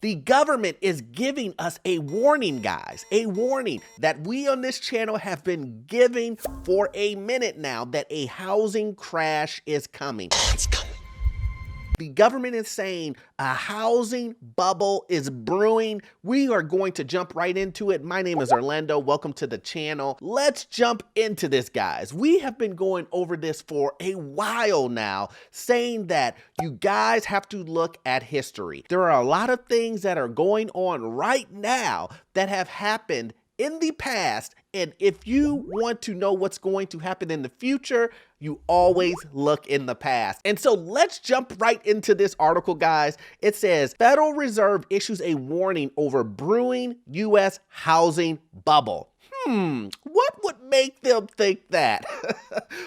The government is giving us a warning, guys, a warning that we on this channel have been giving for a minute now, that a housing crash is coming. It's coming. The government is saying a housing bubble is brewing. We are going to jump right into it. My name is Orlando. Welcome to the channel. Let's jump into this, guys. We have been going over this for a while now, saying that you guys have to look at history. There are a lot of things that are going on right now that have happened in the past, and if you want to know what's going to happen in the future, you always look in the past. And so let's jump right into this article, guys. It says, Federal Reserve issues a warning over brewing U.S. housing bubble. What would make them think that?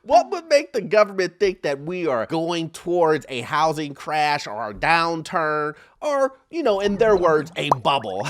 What would make the government think that we are going towards a housing crash or a downturn or, in their words, a bubble?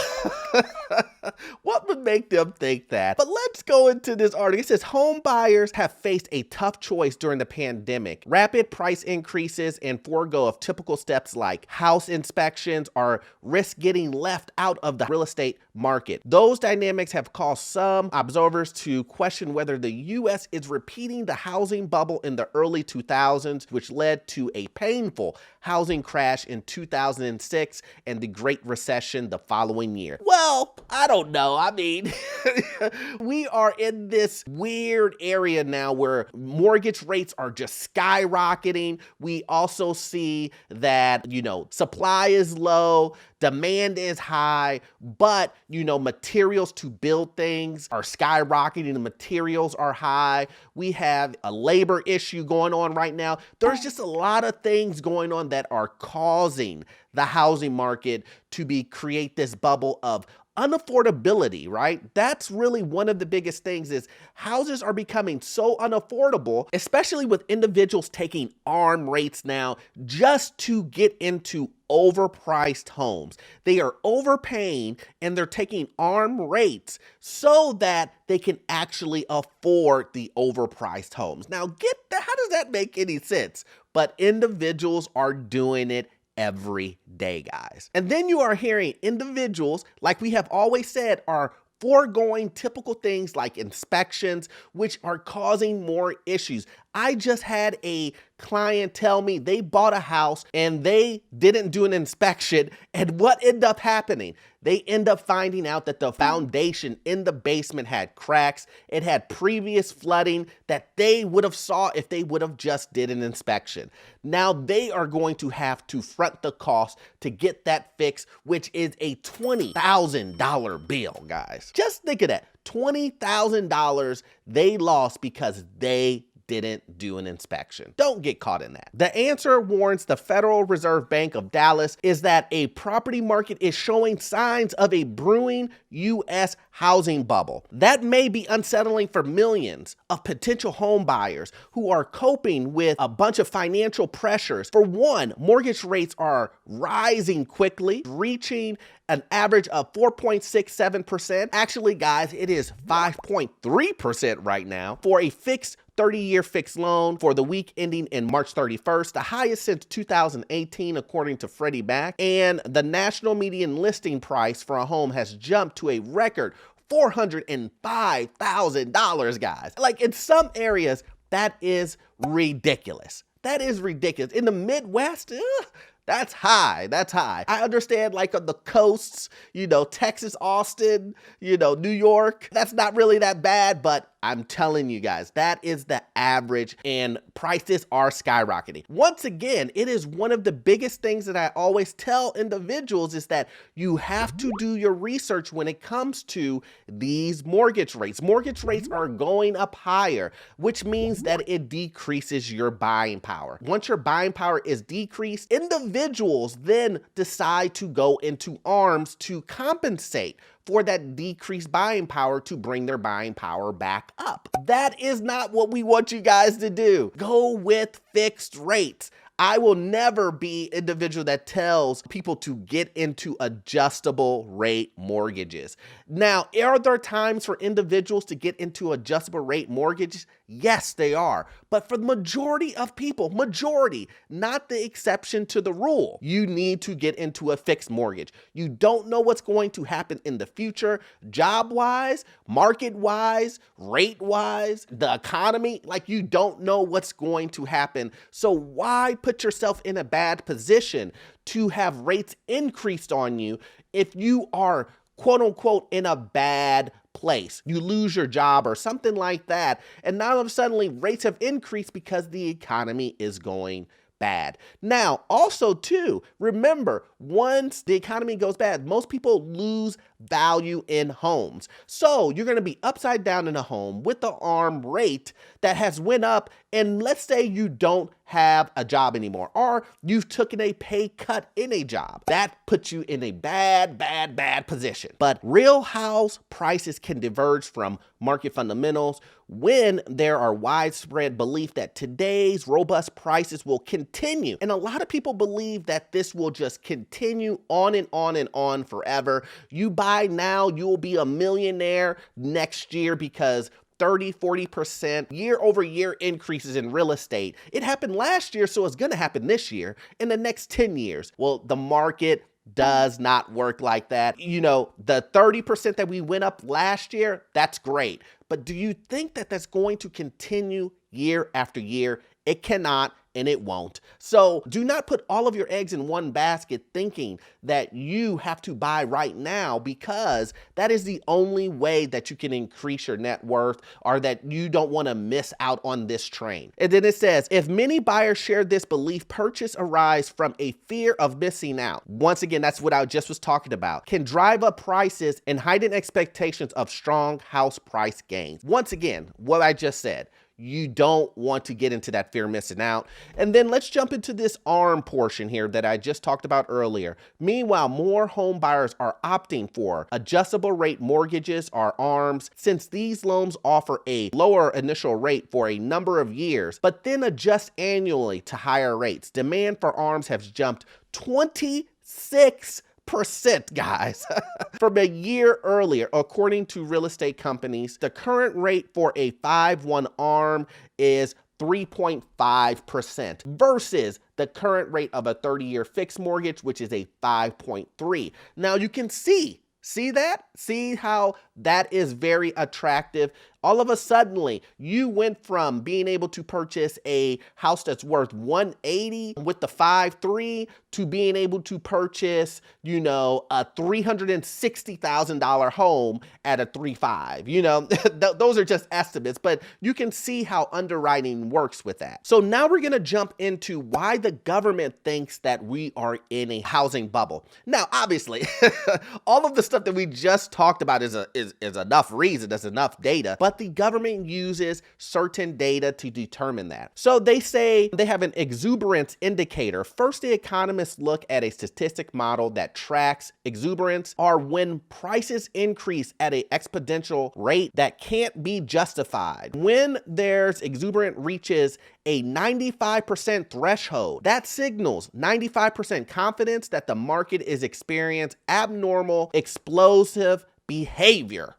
What would make them think that? But let's go into this article. It says home buyers have faced a tough choice during the pandemic. Rapid price increases and forego of typical steps like house inspections are risk getting left out of the real estate market. Those dynamics have caused some observers to question whether the U.S. is repeating the housing bubble in the early 2000s, which led to a painful housing crash in 2006 and the Great Recession the following year. Well, I don't know. I mean, we are in this weird area now where mortgage rates are just skyrocketing. We also see that, supply is low, demand is high, but, materials to build things are skyrocketing. The materials are high. We have a labor issue going on right now. There's just a lot of things going on that are causing the housing market to create this bubble of unaffordability, right? That's really one of the biggest things is houses are becoming so unaffordable, especially with individuals taking arm rates now just to get into overpriced homes. They are overpaying and they're taking arm rates so that they can actually afford the overpriced homes. Now, how does that make any sense? But individuals are doing it every day, guys. And then you are hearing individuals, like we have always said, are foregoing typical things like inspections, which are causing more issues. I just had a client tell me they bought a house and they didn't do an inspection. And what ended up happening? They end up finding out that the foundation in the basement had cracks. It had previous flooding that they would have saw if they would have just did an inspection. Now they are going to have to front the cost to get that fixed, which is a $20,000 bill, guys. Just think of that. $20,000 they lost because they didn't do an inspection. Don't get caught in that. The answer, warns the Federal Reserve Bank of Dallas, is that a property market is showing signs of a brewing U.S. housing bubble. That may be unsettling for millions of potential home buyers who are coping with a bunch of financial pressures. For one, mortgage rates are rising quickly, reaching an average of 4.67%. Actually, guys, it is 5.3% right now for a fixed 30-year fixed loan for the week ending in March 31st, the highest since 2018, according to Freddie Mac. And the national median listing price for a home has jumped to a record $405,000, guys. Like in some areas, that is ridiculous. That is ridiculous. In the Midwest, that's high. That's high. I understand like on the coasts, Texas, Austin, New York, that's not really that bad, but I'm telling you guys, that is the average and prices are skyrocketing. Once again, it is one of the biggest things that I always tell individuals is that you have to do your research when it comes to these mortgage rates. Mortgage rates are going up higher, which means that it decreases your buying power. Once your buying power is decreased, individuals then decide to go into arms to compensate for that decreased buying power to bring their buying power back up. That is not what we want you guys to do. Go with fixed rates. I will never be an individual that tells people to get into adjustable rate mortgages. Now, are there times for individuals to get into adjustable rate mortgages? Yes, they are. But for the majority of people, not the exception to the rule, you need to get into a fixed mortgage. You don't know what's going to happen in the future, job-wise, market-wise, rate-wise, the economy. Like, you don't know what's going to happen. So why put yourself in a bad position to have rates increased on you if you are, quote unquote, in a bad place? You lose your job or something like that, and now all of a sudden rates have increased because the economy is going bad. Now, also too, remember, once the economy goes bad, most people lose value in homes. So you're going to be upside down in a home with the ARM rate that has went up, and let's say you don't have a job anymore, or you've taken a pay cut in a job. That puts you in a bad position. But real house prices can diverge from market fundamentals when there are widespread belief that today's robust prices will continue. And a lot of people believe that this will just continue on and on and on forever. You buy now, you will be a millionaire next year because 30-40% year-over-year increases in real estate. It happened last year, so it's going to happen this year, in the next 10 years. Well, the market does not work like that. You know, the 30% that we went up last year, that's great. But do you think that that's going to continue year after year? It cannot, and it won't. So do not put all of your eggs in one basket thinking that you have to buy right now, because that is the only way that you can increase your net worth, or that you don't want to miss out on this train. And then it says, if many buyers share this belief, purchase arise from a fear of missing out. Once again, that's what I just was talking about. Can drive up prices and heighten expectations of strong house price gains. Once again, what I just said. You don't want to get into that fear of missing out. And then let's jump into this ARM portion here that I just talked about earlier. Meanwhile, more home buyers are opting for adjustable rate mortgages, or ARMs, since these loans offer a lower initial rate for a number of years, but then adjust annually to higher rates. Demand for ARMs has jumped 26%, guys, from a year earlier. According to real estate companies, the current rate for a 5/1 ARM is 3.5% versus the current rate of a 30-year fixed mortgage, which is a 5.3. Now you can see that? See how that is very attractive? All of a sudden, you went from being able to purchase a house that's worth $180 with the 5.3 to being able to purchase, you know, a $360,000 home at a 3.5. You know, those are just estimates, but you can see how underwriting works with that. So now we're going to jump into why the government thinks that we are in a housing bubble. Now, obviously, all of the stuff that we just talked about is enough reason, there's enough data, but the government uses certain data to determine that. So they say they have an exuberance indicator. First, the economists look at a statistic model that tracks exuberance, or when prices increase at an exponential rate that can't be justified. When there's exuberance reaches a 95% threshold, that signals 95% confidence that the market is experiencing abnormal, explosive behavior.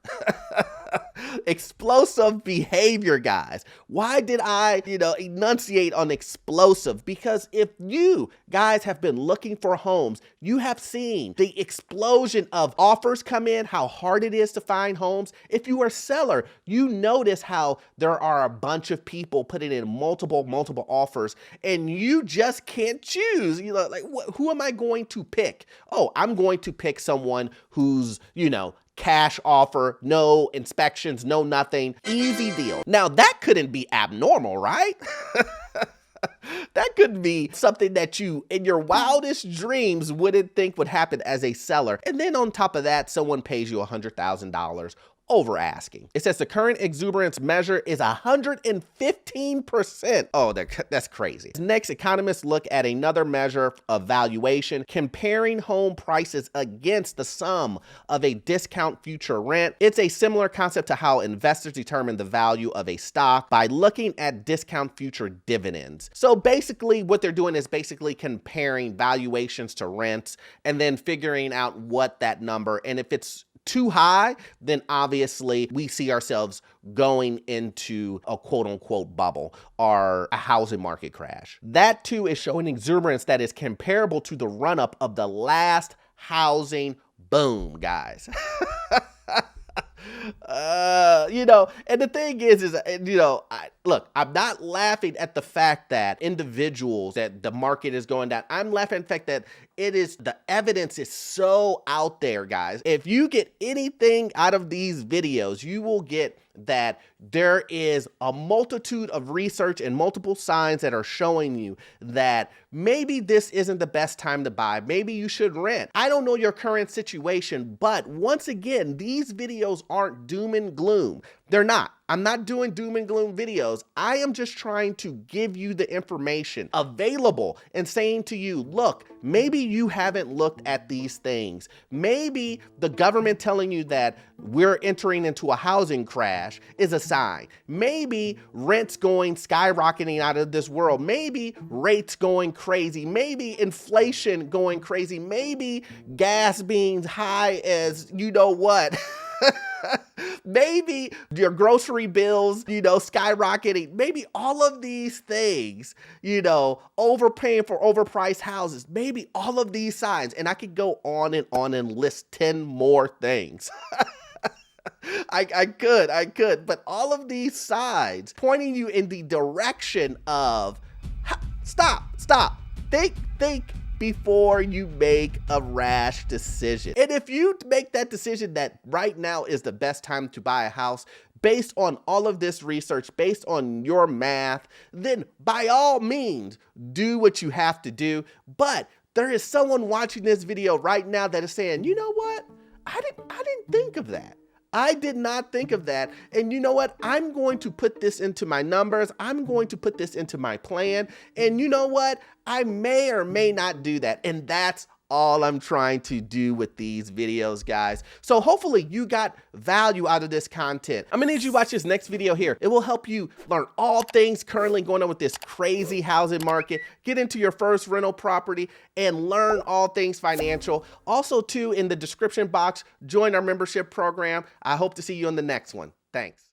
Explosive behavior, guys. Why did I, enunciate on explosive? Because if you guys have been looking for homes, you have seen the explosion of offers come in, how hard it is to find homes. If you are a seller, you notice how there are a bunch of people putting in multiple offers, and you just can't choose. Who am I going to pick? Oh, I'm going to pick someone who's, cash offer, no inspections, no nothing, easy deal. Now that couldn't be abnormal, right? That could be something that you, in your wildest dreams, wouldn't think would happen as a seller. And then on top of that, someone pays you $100,000 over asking. It says the current exuberance measure is 115%. Oh, that's crazy. Next, economists look at another measure of valuation, comparing home prices against the sum of a discount future rent. It's a similar concept to how investors determine the value of a stock by looking at discount future dividends. So basically what they're doing is basically comparing valuations to rents and then figuring out what that number, and if it's too high, then obviously we see ourselves going into a quote unquote bubble or a housing market crash. That too is showing exuberance that is comparable to the run up of the last housing boom, guys. And the thing is look, I'm not laughing at the fact that individuals, that the market is going down. I'm laughing at the fact that the evidence is so out there, guys. If you get anything out of these videos, you will get that there is a multitude of research and multiple signs that are showing you that maybe this isn't the best time to buy. Maybe you should rent. I don't know your current situation, but once again, these videos aren't doom and gloom. They're not. I'm not doing doom and gloom videos. I am just trying to give you the information available and saying to you, look, maybe you haven't looked at these things. Maybe the government telling you that we're entering into a housing crash is a sign. Maybe rents going skyrocketing out of this world. Maybe rates going crazy. Maybe inflation going crazy. Maybe gas being high as you know what. Maybe your grocery bills, skyrocketing. Maybe all of these things, overpaying for overpriced houses. Maybe all of these signs. And I could go on and list 10 more things. I could. But all of these signs pointing you in the direction of stop. Think before you make a rash decision. And if you make that decision that right now is the best time to buy a house, based on all of this research, based on your math, then by all means, do what you have to do. But there is someone watching this video right now that is saying, you know what? I didn't think of that. I did not think of that. And you know what? I'm going to put this into my numbers. I'm going to put this into my plan. And you know what? I may or may not do that. And that's all I'm trying to do with these videos, guys. So hopefully you got value out of this content. I'm gonna need you to watch this next video here. It will help you learn all things currently going on with this crazy housing market, get into your first rental property, and learn all things financial. Also too, in the description box, join our membership program. I hope to see you in the next one. Thanks.